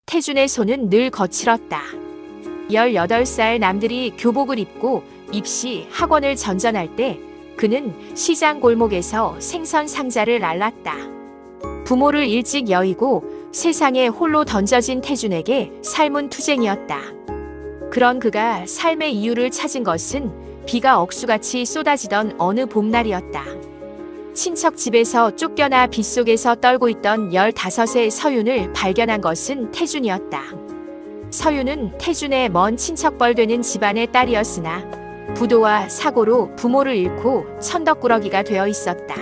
태준의 손은 늘 거칠었다. 18살 남들이 교복을 입고 입시 학원을 전전할 때 그는 시장 골목에서 생선 상자를 날랐다. 부모를 일찍 여의고 세상에 홀로 던져진 태준에게 삶은 투쟁이었다. 그런 그가 삶의 이유를 찾은 것은 비가 억수같이 쏟아지던 어느 봄날이었다. 친척 집에서 쫓겨나 빗속에서 떨고 있던 15의 서윤을 발견한 것은 태준이었다. 서윤은 태준의 먼 친척뻘 되는 집안의 딸이었으나 부도와 사고로 부모를 잃고 천덕꾸러기가 되어 있었다.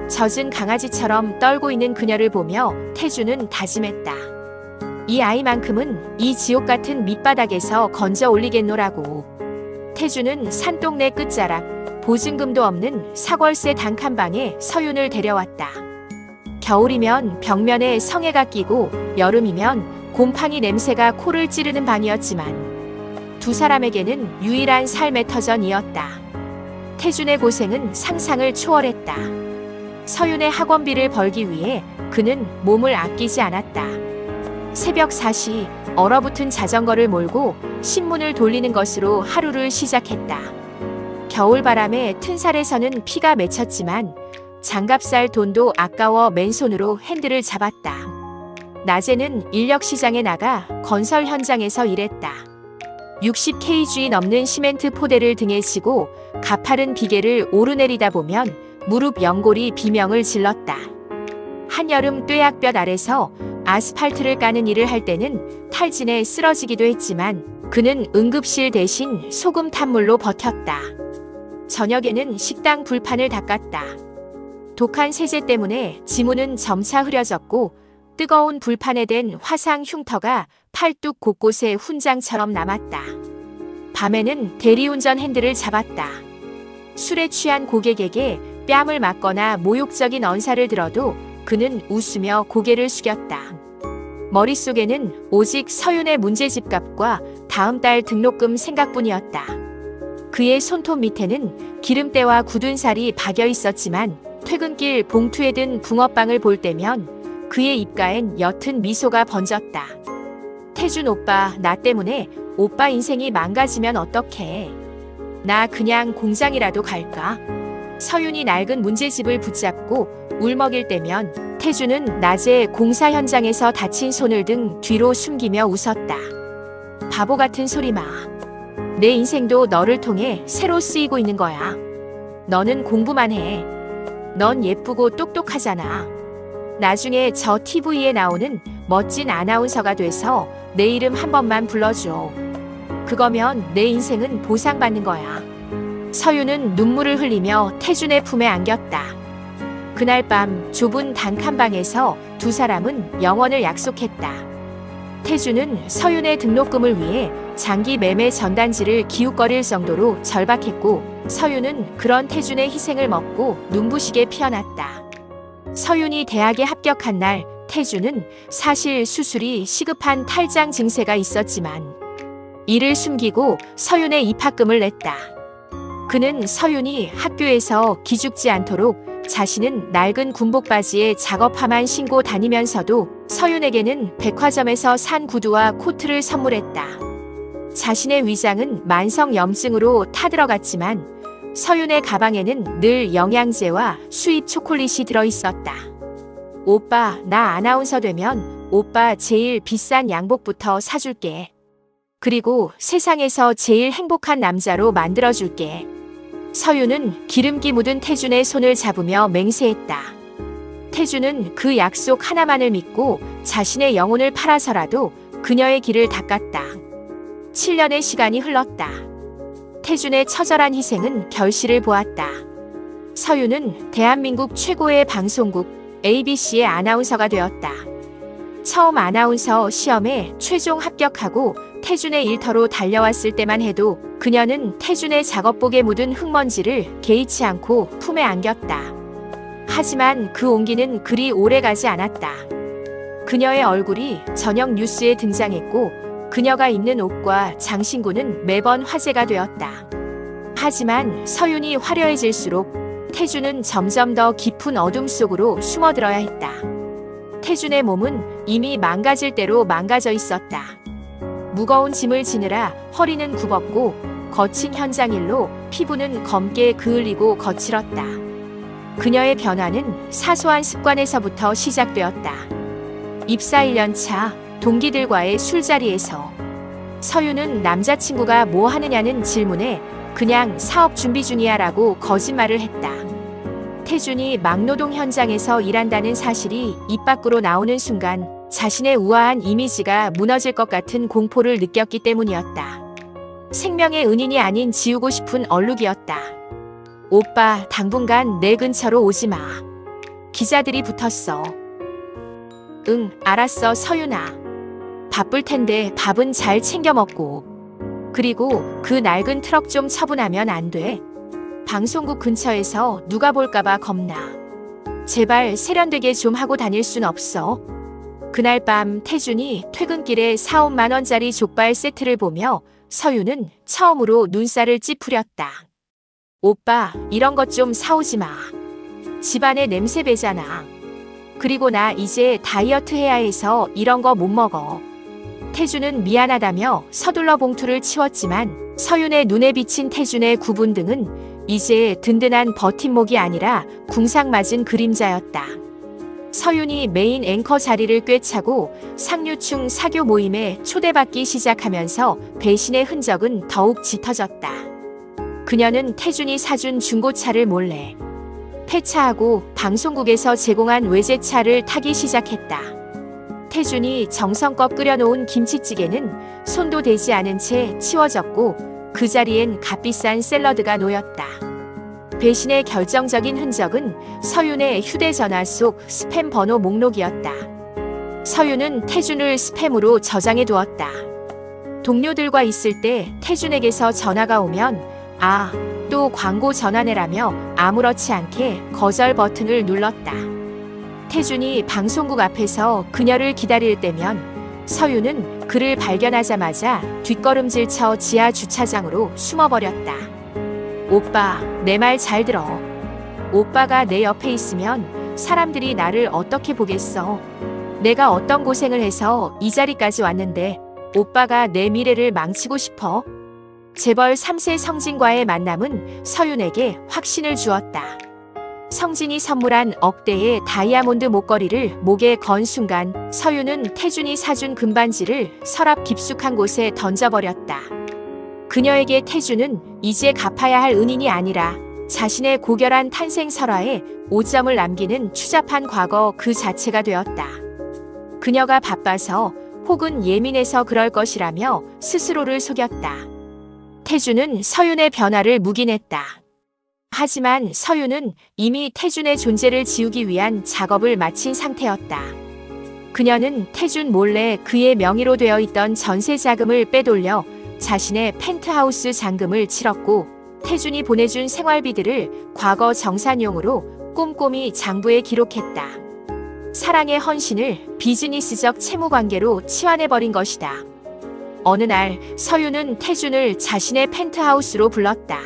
젖은 강아지처럼 떨고 있는 그녀를 보며 태준은 다짐했다. 이 아이만큼은 이 지옥 같은 밑바닥에서 건져 올리겠노라고. 태준은 산동네 끝자락, 보증금도 없는 사골세 단칸방에 서윤을 데려왔다. 겨울이면 벽면에 성에가 끼고 여름이면 곰팡이 냄새가 코를 찌르는 방이었지만 두 사람에게는 유일한 삶의 터전이었다. 태준의 고생은 상상을 초월했다. 서윤의 학원비를 벌기 위해 그는 몸을 아끼지 않았다. 새벽 4시 얼어붙은 자전거를 몰고 신문을 돌리는 것으로 하루를 시작했다. 겨울바람에 튼살에서는 피가 맺혔지만 장갑 살 돈도 아까워 맨손으로 핸들을 잡았다. 낮에는 인력시장에 나가 건설 현장에서 일했다. 60kg 넘는 시멘트 포대를 등에 지고 가파른 비계를 오르내리다 보면 무릎 연골이 비명을 질렀다. 한여름 뙤약볕 아래서 아스팔트를 까는 일을 할 때는 탈진에 쓰러지기도 했지만 그는 응급실 대신 소금 탄물로 버텼다. 저녁에는 식당 불판을 닦았다. 독한 세제 때문에 지문은 점차 흐려졌고 뜨거운 불판에 댄 화상 흉터가 팔뚝 곳곳에 훈장처럼 남았다. 밤에는 대리운전 핸들을 잡았다. 술에 취한 고객에게 뺨을 맞거나 모욕적인 언사를 들어도 그는 웃으며 고개를 숙였다. 머릿속에는 오직 서윤의 문제집값과 다음 달 등록금 생각뿐이었다. 그의 손톱 밑에는 기름때와 굳은 살이 박여 있었지만 퇴근길 봉투에 든 붕어빵을 볼 때면 그의 입가엔 옅은 미소가 번졌다. 태준 오빠, 나 때문에 오빠 인생이 망가지면 어떡해. 나 그냥 공장이라도 갈까? 서윤이 낡은 문제집을 붙잡고 울먹일 때면 태준은 낮에 공사 현장에서 다친 손을 등 뒤로 숨기며 웃었다. 바보 같은 소리 마. 내 인생도 너를 통해 새로 쓰이고 있는 거야. 너는 공부만 해. 넌 예쁘고 똑똑하잖아. 나중에 저 TV에 나오는 멋진 아나운서가 돼서 내 이름 한 번만 불러줘. 그거면 내 인생은 보상받는 거야. 서윤은 눈물을 흘리며 태준의 품에 안겼다. 그날 밤 좁은 단칸방에서 두 사람은 영원을 약속했다. 태준은 서윤의 등록금을 위해 장기 매매 전단지를 기웃거릴 정도로 절박했고 서윤은 그런 태준의 희생을 먹고 눈부시게 피어났다. 서윤이 대학에 합격한 날 태준은 사실 수술이 시급한 탈장 증세가 있었지만 이를 숨기고 서윤의 입학금을 냈다. 그는 서윤이 학교에서 기죽지 않도록 자신은 낡은 군복 바지에 작업화만 신고 다니면서도 서윤에게는 백화점에서 산 구두와 코트를 선물했다. 자신의 위장은 만성염증으로 타들어갔지만 서윤의 가방에는 늘 영양제와 수입 초콜릿이 들어있었다. 오빠, 나 아나운서 되면 오빠 제일 비싼 양복부터 사줄게. 그리고 세상에서 제일 행복한 남자로 만들어줄게. 서윤은 기름기 묻은 태준의 손을 잡으며 맹세했다. 태준은 그 약속 하나만을 믿고 자신의 영혼을 팔아서라도 그녀의 길을 닦았다. 7년의 시간이 흘렀다. 태준의 처절한 희생은 결실을 보았다. 서윤은 대한민국 최고의 방송국 ABC의 아나운서가 되었다. 처음 아나운서 시험에 최종 합격하고 태준의 일터로 달려왔을 때만 해도 그녀는 태준의 작업복에 묻은 흙먼지를 개의치 않고 품에 안겼다. 하지만 그 온기는 그리 오래가지 않았다. 그녀의 얼굴이 저녁 뉴스에 등장했고 그녀가 입는 옷과 장신구는 매번 화제가 되었다. 하지만 서윤이 화려해질수록 태준은 점점 더 깊은 어둠 속으로 숨어들어야 했다. 태준의 몸은 이미 망가질 대로 망가져 있었다. 무거운 짐을 지느라 허리는 굽었고 거친 현장 일로 피부는 검게 그을리고 거칠었다. 그녀의 변화는 사소한 습관에서부터 시작되었다. 입사 1년 차 동기들과의 술자리에서 서유는 남자친구가 뭐 하느냐는 질문에 그냥 사업 준비 중이야 라고 거짓말을 했다. 태준이 막노동 현장에서 일한다는 사실이 입 밖으로 나오는 순간 자신의 우아한 이미지가 무너질 것 같은 공포를 느꼈기 때문이었다. 생명의 은인이 아닌 지우고 싶은 얼룩이었다. 오빠, 당분간 내 근처로 오지 마. 기자들이 붙었어. 응, 알았어, 서윤아. 바쁠 텐데 밥은 잘 챙겨 먹고. 그리고 그 낡은 트럭 좀 처분하면 안 돼? 방송국 근처에서 누가 볼까봐 겁나. 제발 세련되게 좀 하고 다닐 순 없어? 그날 밤 태준이 퇴근길에 4-5만 원짜리 족발 세트를 보며 서유는 처음으로 눈살을 찌푸렸다. 오빠, 이런 것 좀 사오지 마. 집안에 냄새 배잖아. 그리고 나 이제 다이어트 해야 해서 이런 거 못 먹어. 태준은 미안하다며 서둘러 봉투를 치웠지만 서윤의 눈에 비친 태준의 구분 등은 이제 든든한 버팀목이 아니라 궁상맞은 그림자였다. 서윤이 메인 앵커 자리를 꿰차고 상류층 사교 모임에 초대받기 시작하면서 배신의 흔적은 더욱 짙어졌다. 그녀는 태준이 사준 중고차를 몰래 폐차하고 방송국에서 제공한 외제차를 타기 시작했다. 태준이 정성껏 끓여놓은 김치찌개는 손도 대지 않은 채 치워졌고 그 자리엔 값비싼 샐러드가 놓였다. 배신의 결정적인 흔적은 서윤의 휴대전화 속 스팸 번호 목록이었다. 서윤은 태준을 스팸으로 저장해 두었다. 동료들과 있을 때 태준에게서 전화가 오면 아, 또 광고 전화네라며 아무렇지 않게 거절 버튼을 눌렀다. 태준이 방송국 앞에서 그녀를 기다릴 때면 서윤은 그를 발견하자마자 뒷걸음질 쳐 지하 주차장으로 숨어버렸다. 오빠, 내 말 잘 들어. 오빠가 내 옆에 있으면 사람들이 나를 어떻게 보겠어. 내가 어떤 고생을 해서 이 자리까지 왔는데 오빠가 내 미래를 망치고 싶어? 재벌 3세 성진과의 만남은 서윤에게 확신을 주었다. 성진이 선물한 억대의 다이아몬드 목걸이를 목에 건 순간 서윤은 태준이 사준 금반지를 서랍 깊숙한 곳에 던져버렸다. 그녀에게 태준은 이제 갚아야 할 은인이 아니라 자신의 고결한 탄생 설화에 오점을 남기는 추잡한 과거 그 자체가 되었다. 그녀가 바빠서 혹은 예민해서 그럴 것이라며 스스로를 속였다. 태준은 서윤의 변화를 묵인했다. 하지만 서윤은 이미 태준의 존재를 지우기 위한 작업을 마친 상태였다. 그녀는 태준 몰래 그의 명의로 되어 있던 전세 자금을 빼돌려 자신의 펜트하우스 잔금을 치렀고 태준이 보내준 생활비들을 과거 정산용으로 꼼꼼히 장부에 기록했다. 사랑의 헌신을 비즈니스적 채무관계로 치환해버린 것이다. 어느 날 서윤은 태준을 자신의 펜트하우스로 불렀다.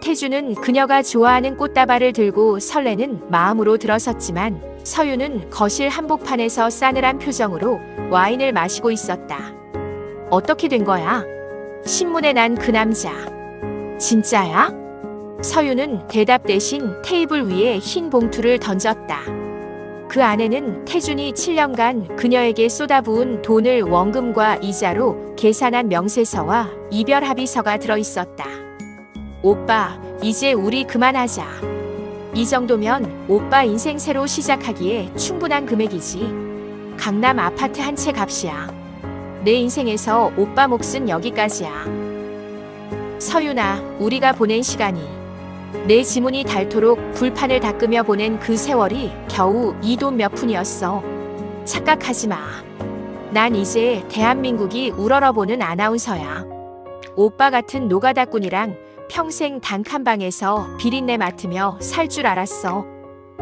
태준은 그녀가 좋아하는 꽃다발을 들고 설레는 마음으로 들어섰지만 서윤은 거실 한복판에서 싸늘한 표정으로 와인을 마시고 있었다. 어떻게 된 거야? 신문에 난 그 남자. 진짜야? 서윤은 대답 대신 테이블 위에 흰 봉투를 던졌다. 그 안에는 태준이 7년간 그녀에게 쏟아부은 돈을 원금과 이자로 계산한 명세서와 이별 합의서가 들어있었다. 오빠, 이제 우리 그만하자. 이 정도면 오빠 인생 새로 시작하기에 충분한 금액이지. 강남 아파트 한 채 값이야. 내 인생에서 오빠 몫은 여기까지야. 서윤아, 우리가 보낸 시간이 내 지문이 닳도록 불판을 닦으며 보낸 그 세월이 겨우 이 돈 몇 푼이었어. 착각하지 마. 난 이제 대한민국이 우러러보는 아나운서야. 오빠 같은 노가다꾼이랑 평생 단칸방에서 비린내 맡으며 살 줄 알았어.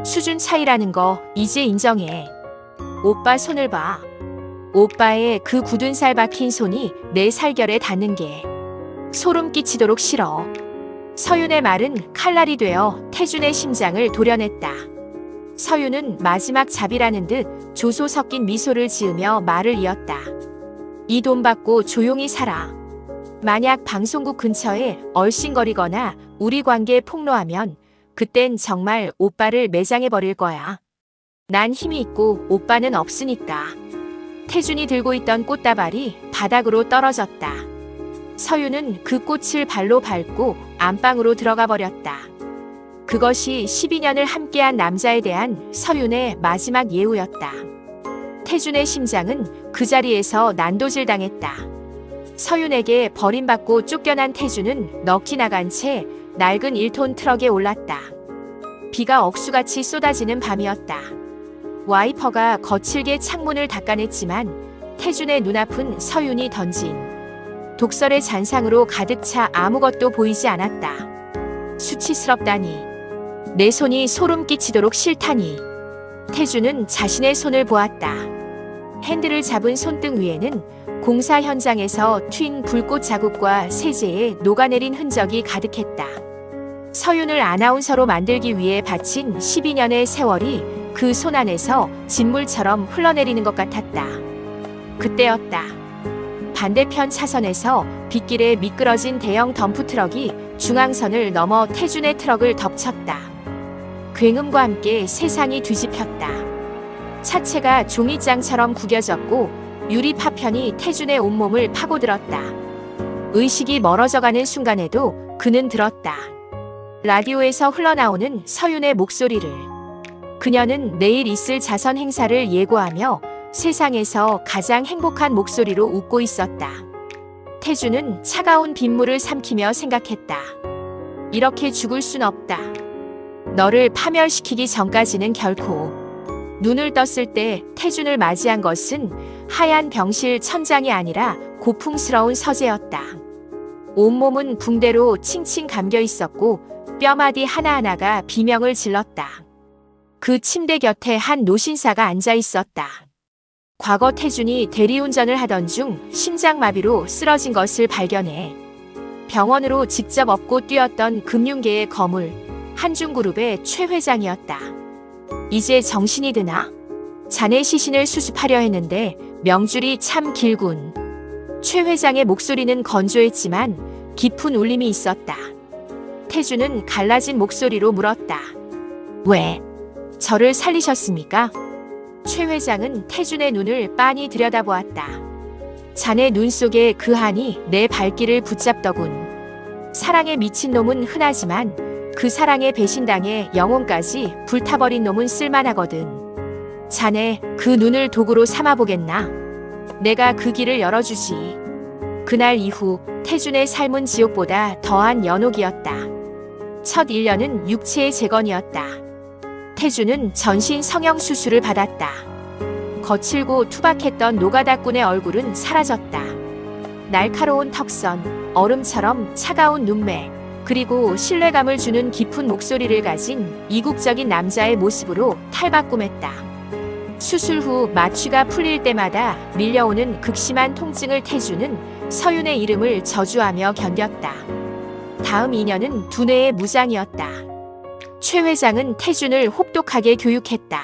수준 차이라는 거 이제 인정해. 오빠 손을 봐. 오빠의 그 굳은 살 박힌 손이 내 살결에 닿는 게 소름 끼치도록 싫어. 서윤의 말은 칼날이 되어 태준의 심장을 도려냈다. 서윤은 마지막 잡이라는 듯 조소 섞인 미소를 지으며 말을 이었다. 이 돈 받고 조용히 살아. 만약 방송국 근처에 얼씬거리거나 우리 관계 폭로하면 그땐 정말 오빠를 매장해버릴 거야. 난 힘이 있고 오빠는 없으니까. 태준이 들고 있던 꽃다발이 바닥으로 떨어졌다. 서윤은 그 꽃을 발로 밟고 안방으로 들어가 버렸다. 그것이 12년을 함께한 남자에 대한 서윤의 마지막 예우였다. 태준의 심장은 그 자리에서 난도질 당했다. 서윤에게 버림받고 쫓겨난 태준은 넋이 나간 채 낡은 1톤 트럭에 올랐다. 비가 억수같이 쏟아지는 밤이었다. 와이퍼가 거칠게 창문을 닦아냈지만 태준의 눈앞은 서윤이 던진 독설의 잔상으로 가득 차 아무것도 보이지 않았다. 수치스럽다니. 내 손이 소름 끼치도록 싫다니. 태준은 자신의 손을 보았다. 핸들을 잡은 손등 위에는 공사 현장에서 튄 불꽃 자국과 세제에 녹아내린 흔적이 가득했다. 서윤을 아나운서로 만들기 위해 바친 12년의 세월이 그 손 안에서 진물처럼 흘러내리는 것 같았다. 그때였다. 반대편 차선에서 빗길에 미끄러진 대형 덤프트럭이 중앙선을 넘어 태준의 트럭을 덮쳤다. 굉음과 함께 세상이 뒤집혔다. 차체가 종이장처럼 구겨졌고 유리 파편이 태준의 온몸을 파고들었다. 의식이 멀어져가는 순간에도 그는 들었다. 라디오에서 흘러나오는 서윤의 목소리를. 그녀는 내일 있을 자선 행사를 예고하며 세상에서 가장 행복한 목소리로 웃고 있었다. 태준은 차가운 빗물을 삼키며 생각했다. 이렇게 죽을 순 없다. 너를 파멸시키기 전까지는 결코. 눈을 떴을 때 태준을 맞이한 것은 하얀 병실 천장이 아니라 고풍스러운 서재였다. 온몸은 붕대로 칭칭 감겨 있었고 뼈마디 하나하나가 비명을 질렀다. 그 침대 곁에 한 노신사가 앉아 있었다. 과거 태준이 대리운전을 하던 중 심장마비로 쓰러진 것을 발견해 병원으로 직접 업고 뛰었던 금융계의 거물 한중그룹의 최 회장이었다. 이제 정신이 드나? 자네 시신을 수습하려 했는데 명줄이 참 길군. 최 회장의 목소리는 건조했지만 깊은 울림이 있었다. 태준은 갈라진 목소리로 물었다. 왜? 저를 살리셨습니까? 최 회장은 태준의 눈을 빤히 들여다보았다. 자네 눈 속에 그 한이 내 발길을 붙잡더군. 사랑에 미친 놈은 흔하지만 그 사랑에 배신당해 영혼까지 불타버린 놈은 쓸만하거든. 자네 그 눈을 도구로 삼아보겠나? 내가 그 길을 열어주지. 그날 이후 태준의 삶은 지옥보다 더한 연옥이었다. 첫 1년은 육체의 재건이었다. 태준은 전신 성형수술을 받았다. 거칠고 투박했던 노가다꾼의 얼굴은 사라졌다. 날카로운 턱선, 얼음처럼 차가운 눈매, 그리고 신뢰감을 주는 깊은 목소리를 가진 이국적인 남자의 모습으로 탈바꿈했다. 수술 후 마취가 풀릴 때마다 밀려오는 극심한 통증을 태준은 서윤의 이름을 저주하며 견뎠다. 다음 2년은 두뇌의 무장이었다. 최 회장은 태준을 혹독하게 교육했다.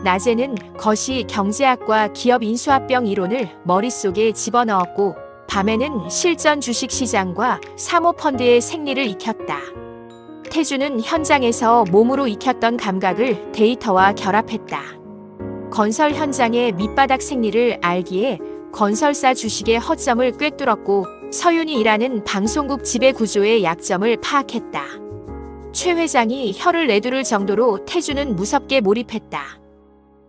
낮에는 거시 경제학과 기업 인수합병 이론을 머릿속에 집어넣었고 밤에는 실전 주식시장과 사모펀드의 생리를 익혔다. 태준은 현장에서 몸으로 익혔던 감각을 데이터와 결합했다. 건설 현장의 밑바닥 생리를 알기에 건설사 주식의 허점을 꿰뚫었고 서윤이 일하는 방송국 지배구조의 약점을 파악했다. 최 회장이 혀를 내두를 정도로 태준은 무섭게 몰입했다.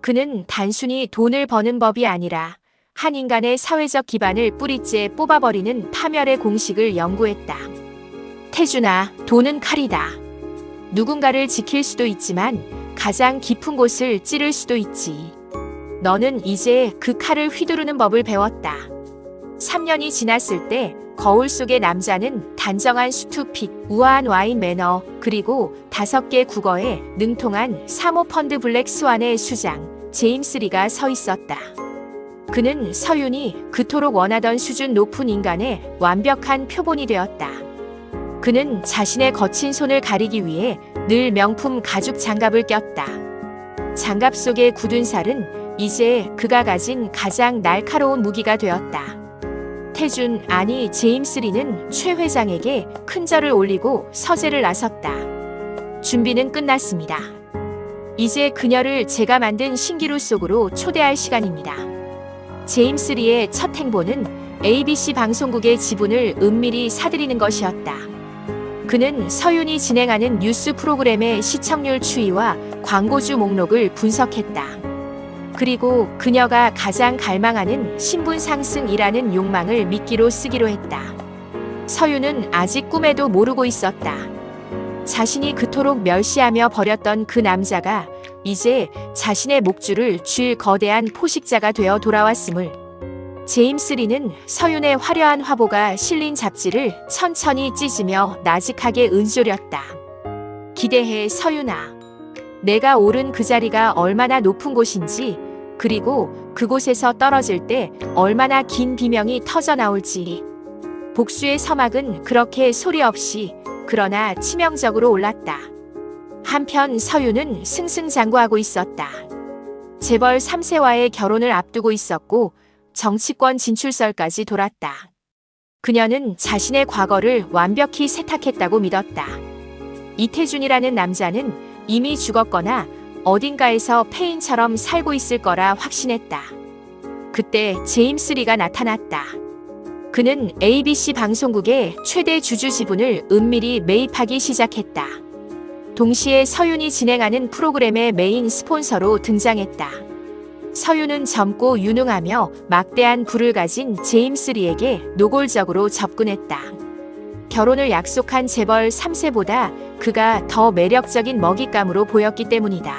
그는 단순히 돈을 버는 법이 아니라 한 인간의 사회적 기반을 뿌리째 뽑아버리는 파멸의 공식을 연구했다. 태준아, 돈은 칼이다. 누군가를 지킬 수도 있지만 가장 깊은 곳을 찌를 수도 있지. 너는 이제 그 칼을 휘두르는 법을 배웠다. 3년이 지났을 때 거울 속의 남자는 단정한 수투핏, 우아한 와인 매너, 그리고 5개 국어에 능통한 사모펀드 블랙 스완의 수장, 제임스 리가 서 있었다. 그는 서윤이 그토록 원하던 수준 높은 인간의 완벽한 표본이 되었다. 그는 자신의 거친 손을 가리기 위해 늘 명품 가죽 장갑을 꼈다. 장갑 속의 굳은 살은 이제 그가 가진 가장 날카로운 무기가 되었다. 태준, 아니 제임스 리는 최 회장에게 큰 절을 올리고 서재를 나섰다. 준비는 끝났습니다. 이제 그녀를 제가 만든 신기루 속으로 초대할 시간입니다. 제임스 리의 첫 행보는 ABC 방송국의 지분을 은밀히 사들이는 것이었다. 그는 서윤이 진행하는 뉴스 프로그램의 시청률 추이와 광고주 목록을 분석했다. 그리고 그녀가 가장 갈망하는 신분 상승이라는 욕망을 미끼로 쓰기로 했다. 서윤은 아직 꿈에도 모르고 있었다. 자신이 그토록 멸시하며 버렸던 그 남자가 이제 자신의 목줄을 쥘 거대한 포식자가 되어 돌아왔음을. 제임스 리는 서윤의 화려한 화보가 실린 잡지를 천천히 찢으며 나직하게 은조렸다. 기대해, 서윤아. 내가 오른 그 자리가 얼마나 높은 곳인지, 그리고 그곳에서 떨어질 때 얼마나 긴 비명이 터져 나올지. 복수의 서막은 그렇게 소리 없이 그러나 치명적으로 올랐다. 한편 서윤은 승승장구하고 있었다. 재벌 3세와의 결혼을 앞두고 있었고 정치권 진출설까지 돌았다. 그녀는 자신의 과거를 완벽히 세탁했다고 믿었다. 이태준이라는 남자는 이미 죽었거나 어딘가에서 폐인처럼 살고 있을 거라 확신했다. 그때 제임스 리가 나타났다. 그는 ABC 방송국의 최대 주주 지분을 은밀히 매입하기 시작했다. 동시에 서윤이 진행하는 프로그램의 메인 스폰서로 등장했다. 서윤은 젊고 유능하며 막대한 부를 가진 제임스 리에게 노골적으로 접근했다. 결혼을 약속한 재벌 3세보다 그가 더 매력적인 먹잇감으로 보였기 때문이다.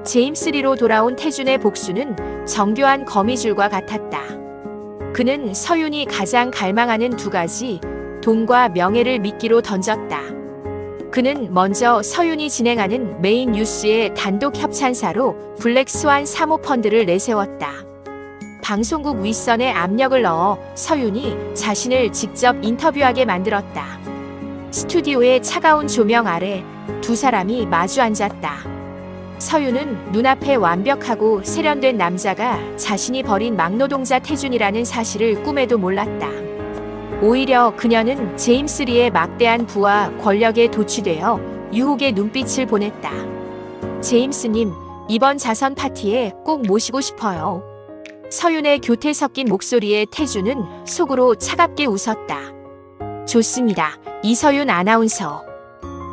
제임스 리로 돌아온 태준의 복수는 정교한 거미줄과 같았다. 그는 서윤이 가장 갈망하는 두 가지, 돈과 명예를 미끼로 던졌다. 그는 먼저 서윤이 진행하는 메인 뉴스의 단독 협찬사로 블랙스완 사모펀드를 내세웠다. 방송국 윗선에 압력을 넣어 서윤이 자신을 직접 인터뷰하게 만들었다. 스튜디오의 차가운 조명 아래 두 사람이 마주 앉았다. 서윤은 눈앞에 완벽하고 세련된 남자가 자신이 벌인 막노동자 태준이라는 사실을 꿈에도 몰랐다. 오히려 그녀는 제임스 리의 막대한 부와 권력에 도취되어 유혹의 눈빛을 보냈다. 제임스님, 이번 자선 파티에 꼭 모시고 싶어요. 서윤의 교태 섞인 목소리에 태준은 속으로 차갑게 웃었다. 좋습니다. 이서윤 아나운서.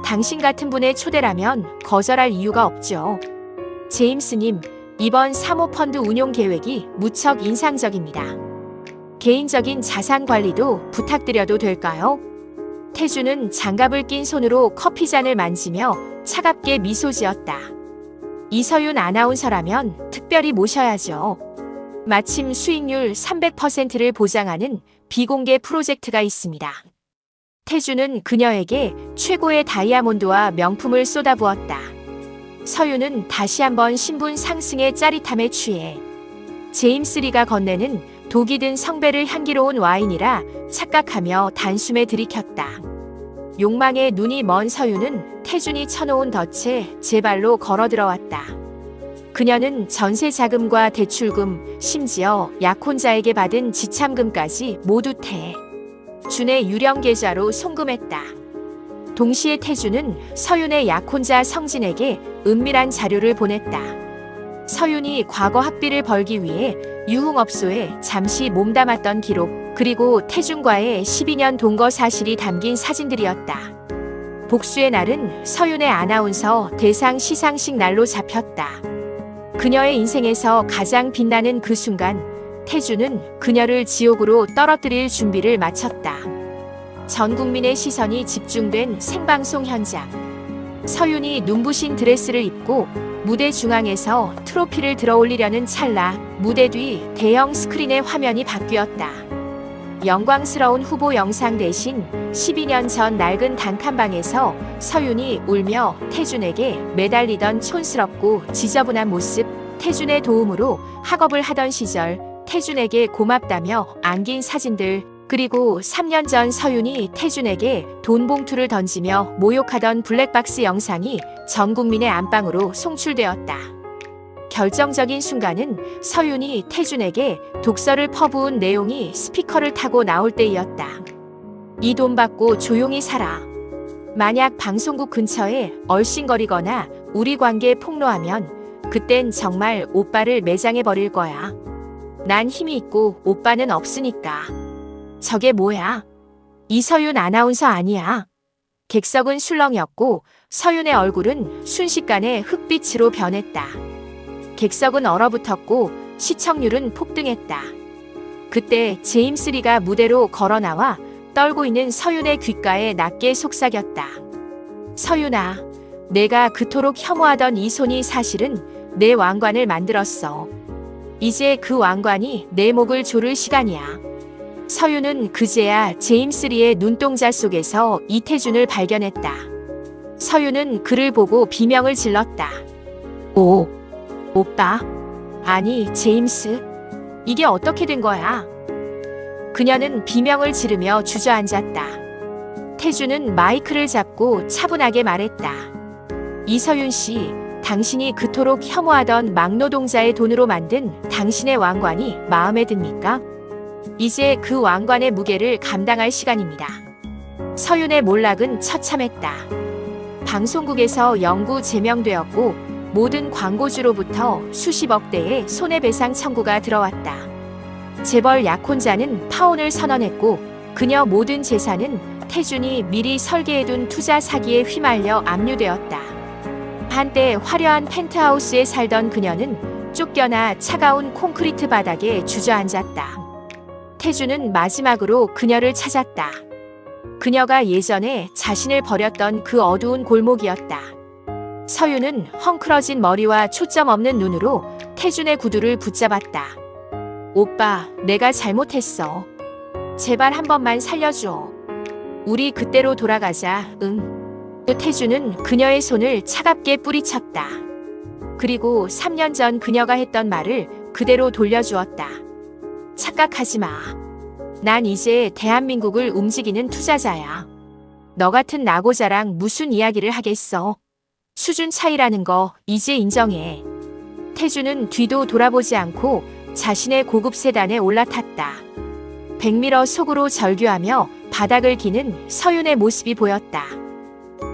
당신 같은 분의 초대라면 거절할 이유가 없죠. 제임스님, 이번 사모펀드 운용 계획이 무척 인상적입니다. 개인적인 자산 관리도 부탁드려도 될까요? 태준은 장갑을 낀 손으로 커피잔을 만지며 차갑게 미소 지었다. 이서윤 아나운서라면 특별히 모셔야죠. 마침 수익률 300%를 보장하는 비공개 프로젝트가 있습니다. 태준은 그녀에게 최고의 다이아몬드와 명품을 쏟아부었다. 서윤은 다시 한번 신분 상승의 짜릿함에 취해 제임스 리가 건네는 독이 든 성배를 향기로운 와인이라 착각하며 단숨에 들이켰다. 욕망에 눈이 먼 서윤은 태준이 쳐놓은 덫에 제 발로 걸어 들어왔다. 그녀는 전세 자금과 대출금, 심지어 약혼자에게 받은 지참금까지 모두 태준의 유령 계좌로 송금했다. 동시에 태준은 서윤의 약혼자 성진에게 은밀한 자료를 보냈다. 서윤이 과거 학비를 벌기 위해 유흥업소에 잠시 몸담았던 기록, 그리고 태준과의 12년 동거 사실이 담긴 사진들이었다. 복수의 날은 서윤의 아나운서 대상 시상식 날로 잡혔다. 그녀의 인생에서 가장 빛나는 그 순간, 태준은 그녀를 지옥으로 떨어뜨릴 준비를 마쳤다. 전 국민의 시선이 집중된 생방송 현장. 서윤이 눈부신 드레스를 입고 무대 중앙에서 트로피를 들어올리려는 찰나 무대 뒤 대형 스크린의 화면이 바뀌었다. 영광스러운 후보 영상 대신 12년 전 낡은 단칸방에서 서윤이 울며 태준에게 매달리던 촌스럽고 지저분한 모습, 태준의 도움으로 학업을 하던 시절 태준에게 고맙다며 안긴 사진들, 그리고 3년 전 서윤이 태준에게 돈 봉투를 던지며 모욕하던 블랙박스 영상이 전 국민의 안방으로 송출되었다. 결정적인 순간은 서윤이 태준에게 독서를 퍼부은 내용이 스피커를 타고 나올 때이었다. 이 돈 받고 조용히 살아. 만약 방송국 근처에 얼씬거리거나 우리 관계에 폭로하면 그땐 정말 오빠를 매장해 버릴 거야. 난 힘이 있고 오빠는 없으니까. 저게 뭐야? 이서윤 아나운서 아니야. 객석은 술렁였고 서윤의 얼굴은 순식간에 흑빛으로 변했다. 객석은 얼어붙었고 시청률은 폭등했다. 그때 제임스 리가 무대로 걸어 나와 떨고 있는 서윤의 귓가에 낮게 속삭였다. 서윤아, 내가 그토록 혐오하던 이 손이 사실은 내 왕관을 만들었어. 이제 그 왕관이 내 목을 조를 시간이야. 서윤은 그제야 제임스 리의 눈동자 속에서 이태준을 발견했다. 서윤은 그를 보고 비명을 질렀다. 오, 오빠? 아니, 제임스? 이게 어떻게 된 거야? 그녀는 비명을 지르며 주저앉았다. 태준은 마이크를 잡고 차분하게 말했다. 이서윤 씨, 당신이 그토록 혐오하던 막노동자의 돈으로 만든 당신의 왕관이 마음에 듭니까? 이제 그 왕관의 무게를 감당할 시간입니다. 서윤의 몰락은 처참했다. 방송국에서 영구 제명되었고 모든 광고주로부터 수십억 대의 손해배상 청구가 들어왔다. 재벌 약혼자는 파혼을 선언했고 그녀 모든 재산은 태준이 미리 설계해둔 투자 사기에 휘말려 압류되었다. 한때 화려한 펜트하우스에 살던 그녀는 쫓겨나 차가운 콘크리트 바닥에 주저앉았다. 태준은 마지막으로 그녀를 찾았다. 그녀가 예전에 자신을 버렸던 그 어두운 골목이었다. 서윤은 헝클어진 머리와 초점 없는 눈으로 태준의 구두를 붙잡았다. 오빠, 내가 잘못했어. 제발 한 번만 살려줘. 우리 그때로 돌아가자, 응. 태준은 그녀의 손을 차갑게 뿌리쳤다. 그리고 3년 전 그녀가 했던 말을 그대로 돌려주었다. 착각하지 마. 난 이제 대한민국을 움직이는 투자자야. 너 같은 낙오자랑 무슨 이야기를 하겠어. 수준 차이라는 거 이제 인정해. 태준은 뒤도 돌아보지 않고 자신의 고급 세단에 올라탔다. 백미러 속으로 절규하며 바닥을 기는 서윤의 모습이 보였다.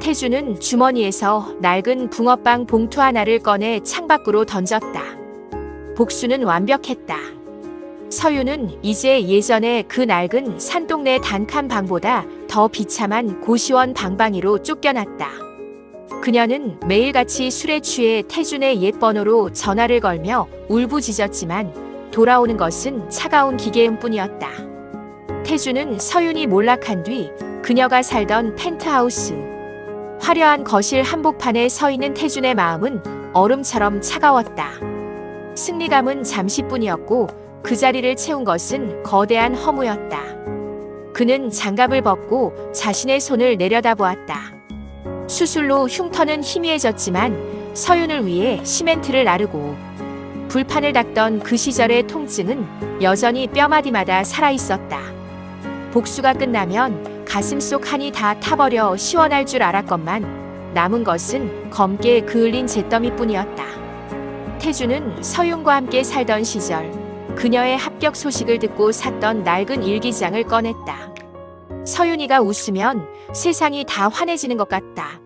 태준은 주머니에서 낡은 붕어빵 봉투 하나를 꺼내 창밖으로 던졌다. 복수는 완벽했다. 서윤은 이제 예전에 그 낡은 산동네 단칸 방보다 더 비참한 고시원 방방이로 쫓겨났다. 그녀는 매일같이 술에 취해 태준의 옛 번호로 전화를 걸며 울부짖었지만 돌아오는 것은 차가운 기계음뿐이었다. 태준은 서윤이 몰락한 뒤 그녀가 살던 펜트하우스. 화려한 거실 한복판에 서 있는 태준의 마음은 얼음처럼 차가웠다. 승리감은 잠시뿐이었고 그 자리를 채운 것은 거대한 허무였다. 그는 장갑을 벗고 자신의 손을 내려다보았다. 수술로 흉터는 희미해졌지만 서윤을 위해 시멘트를 나르고 불판을 닦던 그 시절의 통증은 여전히 뼈마디마다 살아있었다. 복수가 끝나면 가슴속 한이 다 타버려 시원할 줄 알았건만 남은 것은 검게 그을린 잿더미뿐이었다. 태준은 서윤과 함께 살던 시절 그녀의 합격 소식을 듣고 샀던 낡은 일기장을 꺼냈다. 서윤이가 웃으면 세상이 다 환해지는 것 같다.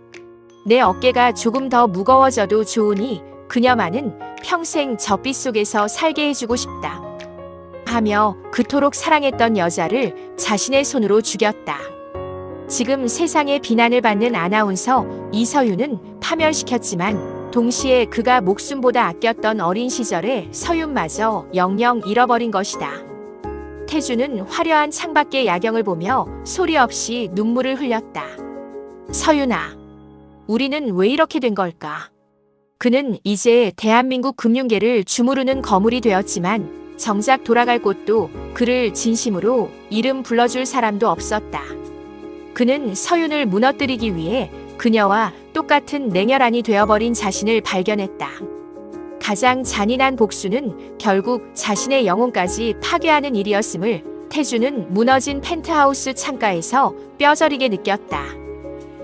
내 어깨가 조금 더 무거워져도 좋으니 그녀만은 평생 저 빛 속에서 살게 해주고 싶다. 하며 그토록 사랑했던 여자를 자신의 손으로 죽였다. 지금 세상의 비난을 받는 아나운서 이서윤은 파멸시켰지만 동시에 그가 목숨보다 아꼈던 어린 시절의 서윤마저 영영 잃어버린 것이다. 태준은 화려한 창밖의 야경을 보며 소리 없이 눈물을 흘렸다. 서윤아, 우리는 왜 이렇게 된 걸까? 그는 이제 대한민국 금융계를 주무르는 거물이 되었지만 정작 돌아갈 곳도 그를 진심으로 이름 불러줄 사람도 없었다. 그는 서윤을 무너뜨리기 위해 그녀와 똑같은 냉혈한이 되어버린 자신을 발견했다. 가장 잔인한 복수는 결국 자신의 영혼까지 파괴하는 일이었음을 태준은 무너진 펜트하우스 창가에서 뼈저리게 느꼈다.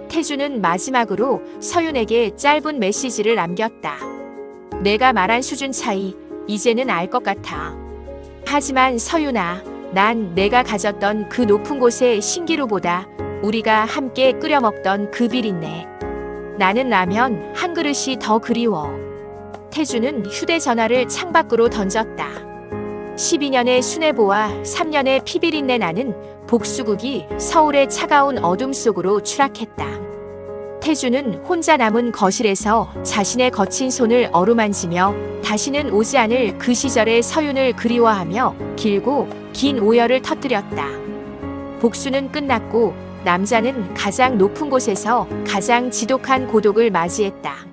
태준은 마지막으로 서윤에게 짧은 메시지를 남겼다. 내가 말한 수준 차이, 이제는 알 것 같아. 하지만 서윤아, 난 내가 가졌던 그 높은 곳의 신기루보다 우리가 함께 끓여 먹던 그 비린내. 나는 라면 한 그릇이 더 그리워. 태주는 휴대전화를 창밖으로 던졌다. 12년의 순애보와 3년의 피비린내 나는 복수국이 서울의 차가운 어둠 속으로 추락했다. 태주는 혼자 남은 거실에서 자신의 거친 손을 어루만지며 다시는 오지 않을 그 시절의 서윤을 그리워하며 길고 긴 오열을 터뜨렸다. 복수는 끝났고 남자는 가장 높은 곳에서 가장 지독한 고독을 맞이했다.